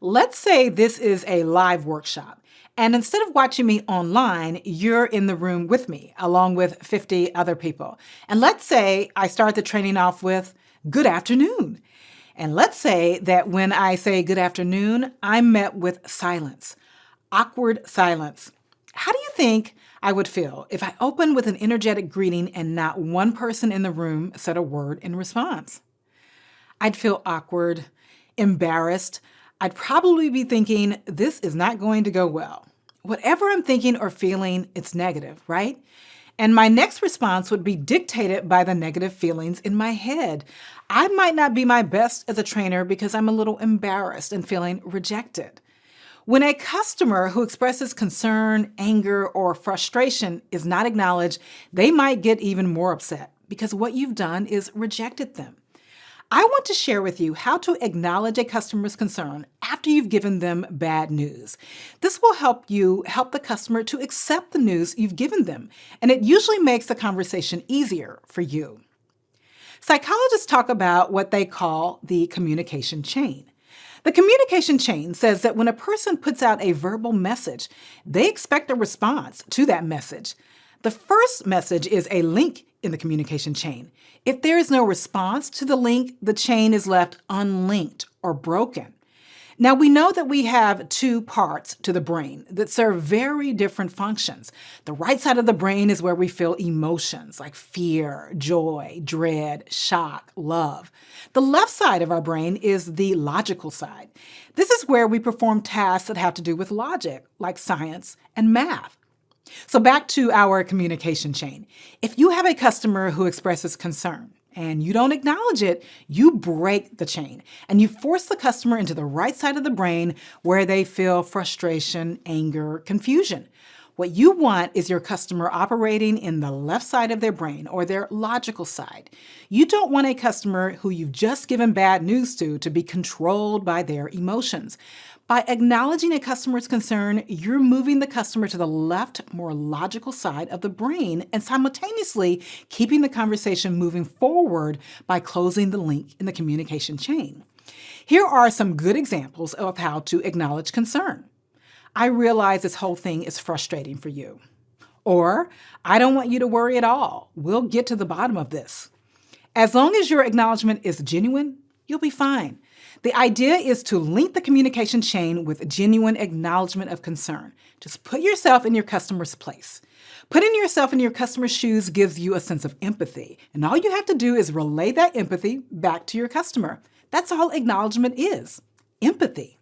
Let's say this is a live workshop, and instead of watching me online, you're in the room with me, along with 50 other people. And let's say I start the training off with, "Good afternoon." And let's say that when I say good afternoon, I'm met with silence, awkward silence. How do you think I would feel if I opened with an energetic greeting and not one person in the room said a word in response? I'd feel awkward, embarrassed. I'd probably be thinking, this is not going to go well. Whatever I'm thinking or feeling, it's negative, right? And my next response would be dictated by the negative feelings in my head. I might not be my best as a trainer because I'm a little embarrassed and feeling rejected. When a customer who expresses concern, anger, or frustration is not acknowledged, they might get even more upset because what you've done is rejected them. I want to share with you how to acknowledge a customer's concern after you've given them bad news. This will help you help the customer to accept the news you've given them, and it usually makes the conversation easier for you. Psychologists talk about what they call the communication chain. The communication chain says that when a person puts out a verbal message, they expect a response to that message. The first message is a link in the communication chain. If there is no response to the link, the chain is left unlinked or broken. Now, we know that we have two parts to the brain that serve very different functions. The right side of the brain is where we feel emotions like fear, joy, dread, shock, love. The left side of our brain is the logical side. This is where we perform tasks that have to do with logic, like science and math. So back to our communication chain. If you have a customer who expresses concern and you don't acknowledge it, you break the chain and you force the customer into the right side of the brain where they feel frustration, anger, confusion. What you want is your customer operating in the left side of their brain or their logical side. You don't want a customer who you've just given bad news to be controlled by their emotions. By acknowledging a customer's concern, you're moving the customer to the left, more logical side of the brain and simultaneously keeping the conversation moving forward by closing the link in the communication chain. Here are some good examples of how to acknowledge concern. I realize this whole thing is frustrating for you. Or, I don't want you to worry at all. We'll get to the bottom of this. As long as your acknowledgement is genuine, you'll be fine. The idea is to link the communication chain with genuine acknowledgement of concern. Just put yourself in your customer's place. Putting yourself in your customer's shoes gives you a sense of empathy, and all you have to do is relay that empathy back to your customer. That's all acknowledgement is, empathy.